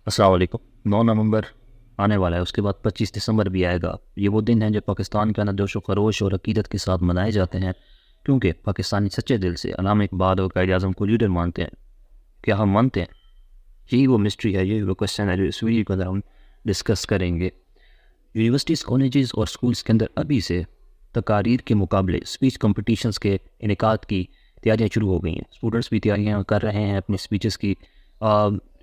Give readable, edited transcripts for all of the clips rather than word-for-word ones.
السلام علیکم۔ 9 نومبر آنے والا ہے، اس کے بعد 25 دسمبر بھی آئے گا۔ یہ وہ دن ہیں جو پاکستان کے اندر جوش و خروش اور عقیدت کے ساتھ منائے جاتے ہیں، کیونکہ پاکستانی سچے دل سے علامہ اقبال اور قائد اعظم کو لیڈر مانتے ہیں۔ کیا ہم مانتے ہیں؟ یہی وہ مسٹری ہے، یہی وہ کوشچن ہے جو اس ویڈیو کے اندر ہم ڈسکس کریں گے۔ یونیورسٹیز، کالجز اور سکولز کے اندر ابھی سے تقاریر کے مقابلے، اسپیچ کمپٹیشنز کے انعقاد کی تیاریاں شروع ہو گئی ہیں۔ اسٹوڈنٹس بھی تیاریاں کر رہے ہیں اپنی اسپیچز کی،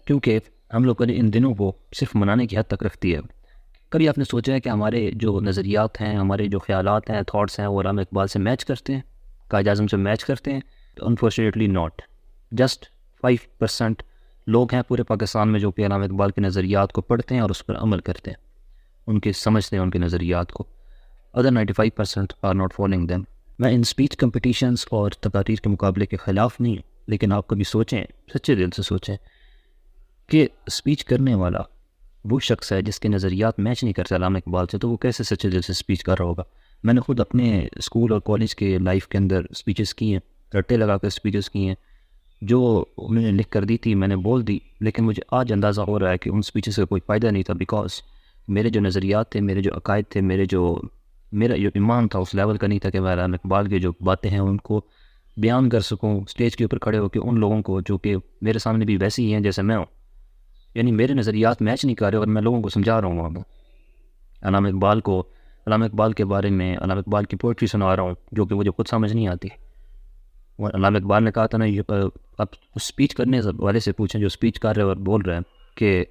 کیونکہ ہم لوگ ان دنوں کو صرف منانے کی حد تک رکھتی ہے۔ کبھی آپ نے سوچا ہے کہ ہمارے جو نظریات ہیں، ہمارے جو خیالات ہیں، تھاٹس ہیں، وہ علامہ اقبال سے میچ کرتے ہیں، قائد اعظم سے میچ کرتے ہیں؟ تو انفارچونیٹلی ناٹ۔ جسٹ 5% لوگ ہیں پورے پاکستان میں جو کہ علامہ اقبال کے نظریات کو پڑھتے ہیں اور اس پر عمل کرتے ہیں، ان کے سمجھتے ہیں ان کے نظریات کو۔ Other 95% are not following them. میں ان اسپیچ کمپٹیشنز اور تقاریر کے مقابلے کے خلاف نہیں ہوں، لیکن آپ کبھی سوچیں، سچے دل سے سوچیں کہ اسپیچ کرنے والا وہ شخص ہے جس کے نظریات میچ نہیں کرتے علامہ اقبال سے، تو وہ کیسے سچے دل سے اسپیچ کر رہا ہوگا؟ میں نے خود اپنے اسکول اور کالج کے لائف کے اندر اسپیچز کی ہیں، رٹے لگا کر اسپیچز کی ہیں، جو میں نے لکھ کر دی تھی، میں نے بول دی، لیکن مجھے آج اندازہ ہو رہا ہے کہ ان اسپیچز کا کوئی فائدہ نہیں تھا، بیکاز میرے جو نظریات تھے، میرے جو عقائد تھے، میرا جو ایمان تھا اس لیول کا نہیں تھا کہ میں علامہ اقبال کے جو باتیں ہیں ان کو بیان کر سکوں اسٹیج کے اوپر کھڑے ہو کے ان لوگوں کو جو کہ میرے سامنے بھی ویسے ہی ہیں جیسے میں ہوں۔ یعنی میرے نظریات میچ نہیں کر رہے اور میں لوگوں کو سمجھا رہا ہوں علامہ اقبال کے بارے میں، علامہ اقبال کی پوئٹری سنا رہا ہوں جو کہ مجھے خود سمجھ نہیں آتی۔ وہ علامہ اقبال نے کہا تھا نا، یہ آپ اسپیچ کرنے والے سے پوچھیں جو اسپیچ کر رہے اور بول رہے ہیں کہ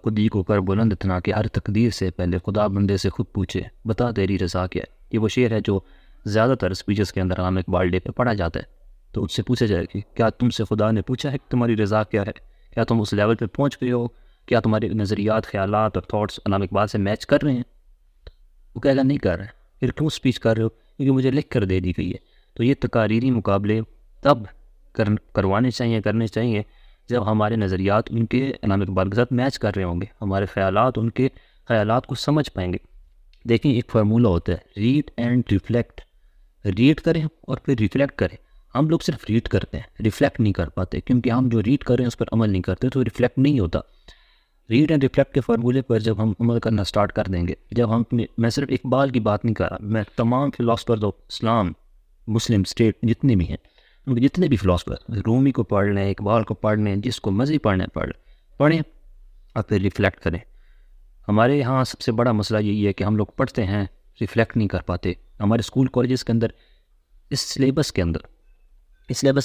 خودی کو کر بلند اتنا کہ ہر تقدیر سے پہلے خدا بندے سے خود پوچھے، بتا تیری رضا کیا ہے۔ یہ وہ شعر ہے جو زیادہ تر اسپیچز کے اندر علامہ اقبال ڈے پہ پڑھا جاتا ہے۔ تو اس سے پوچھا جائے کہ کیا تم سے خدا نے پوچھا ہے کہ تمہاری رضا کیا ہے؟ کیا تم اس لیول پہ پہنچ گئے ہو؟ کیا تمہارے نظریات، خیالات اور تھاٹس علامہ اقبال سے میچ کر رہے ہیں؟ وہ کہے گا نہیں کر رہے ہیں۔ پھر کیوں اسپیچ کر رہے ہو؟ کیونکہ مجھے لکھ کر دے دی گئی ہے۔ تو یہ تقاریری مقابلے تب کرنے چاہیے جب ہمارے نظریات ان کے علامہ اقبال کے ساتھ میچ کر رہے ہوں گے، ہمارے خیالات ان کے خیالات کو سمجھ پائیں گے۔ دیکھیں، ایک فارمولہ ہوتا ہے، ریڈ اینڈ ریفلیکٹ۔ ریڈ کریں اور پھر ریفلیکٹ کریں۔ ہم لوگ صرف ریڈ کرتے ہیں، ریفلیکٹ نہیں کر پاتے، کیونکہ ہم جو ریڈ کر رہے ہیں اس پر عمل نہیں کرتے، تو ریفلیکٹ نہیں ہوتا۔ ریڈ اینڈ ریفلیکٹ کے فارمولے پر جب ہم عمل کرنا سٹارٹ کر دیں گے، جب ہم میں صرف اقبال کی بات نہیں کر رہا، میں تمام philosophers of Islam, Muslim state جتنے بھی ہیں، ان کے جتنے بھی فلاسفر، رومی کو پڑھ لیں، اقبال کو پڑھ لیں، جس کو مزید پڑھنا ہے پڑھیں اور پھر ریفلیکٹ کریں۔ ہمارے یہاں سب سے بڑا مسئلہ یہی ہے کہ ہم لوگ پڑھتے ہیں، ریفلیکٹ نہیں کر پاتے۔ ہمارے اسکول کالجز کے اندر اس سلیبس کے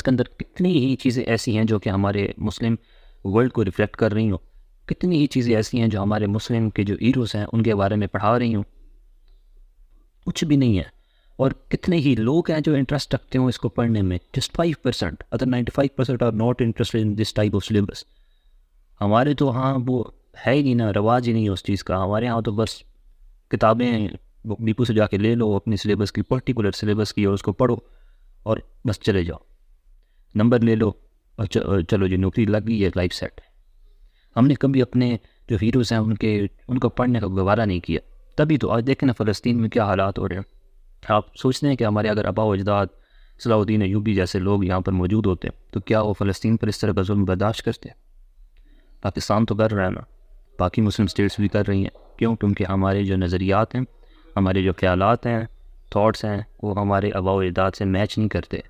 اندر کتنی ہی چیزیں ایسی ہیں جو کہ ہمارے مسلم ورلڈ کو ریفلیکٹ کر رہی ہوں، کتنی ہی چیزیں ایسی ہیں جو ہمارے مسلم کے جو ہیروز ہیں ان کے بارے میں پڑھا رہی ہوں، کچھ بھی نہیں ہے۔ اور کتنے ہی لوگ ہیں جو انٹرسٹ رکھتے ہوں اس کو پڑھنے میں، just 5%، other 95% are not interested in this type of syllabus. ہمارے تو ہاں وہ ہے ہی نہیں نا، رواج ہی نہیں ہے اس چیز کا۔ ہمارے ہاں تو بس کتابیں ڈپو سے جا کے لے لو اپنی سلیبس کی، پرٹیکولر سلیبس کی، اور اس کو پڑھو اور بس چلے جاؤ، نمبر لے لو اور چلو جی نوکری لگ گئی ہے، لائف سیٹ۔ ہم نے کبھی اپنے جو ہیروز ہیں ان کو پڑھنے کا گوارا نہیں کیا۔ تبھی تو آج دیکھیں نا فلسطین میں کیا حالات ہو رہے ہیں۔ آپ سوچتے ہیں کہ ہمارے اگر آبا و اجداد صلاح الدین ایوبی جیسے لوگ یہاں پر موجود ہوتے ہیں تو کیا وہ فلسطین پر اس طرح کا ظلم برداشت کرتے ہیں؟ پاکستان تو کر رہا ہے نا، باقی مسلم اسٹیٹس بھی کر رہی ہیں۔ کیوں؟ کیونکہ ہمارے جو نظریات ہیں، ہمارے جو خیالات ہیں، تھاٹس ہیں، وہ ہمارے آبا و اجداد سے میچ نہیں کرتے۔